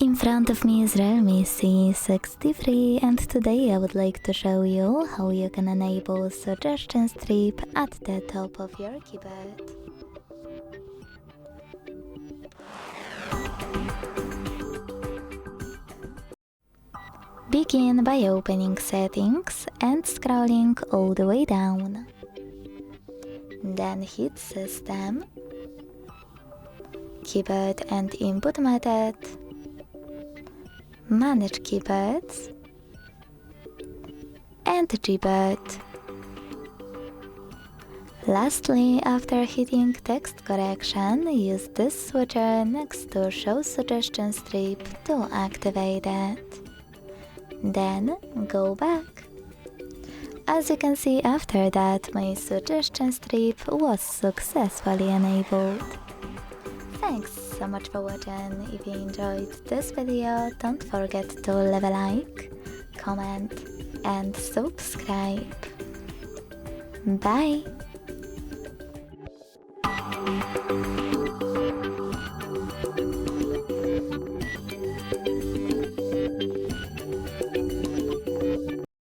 In front of me is REALME C63 and today I would like to show you how you can enable suggestion strip at the top of your keyboard. Begin by opening Settings and scrolling all the way down. Then hit System, Keyboard and Input Method, Manage Keyboards, and Gboard. Lastly, after hitting text correction, use this switcher next to Show Suggestion Strip to activate it. Then go back. As you can see, after that, my suggestion strip was successfully enabled. Thanks so much for watching. If you enjoyed this video, don't forget to leave a like, comment and subscribe. Bye!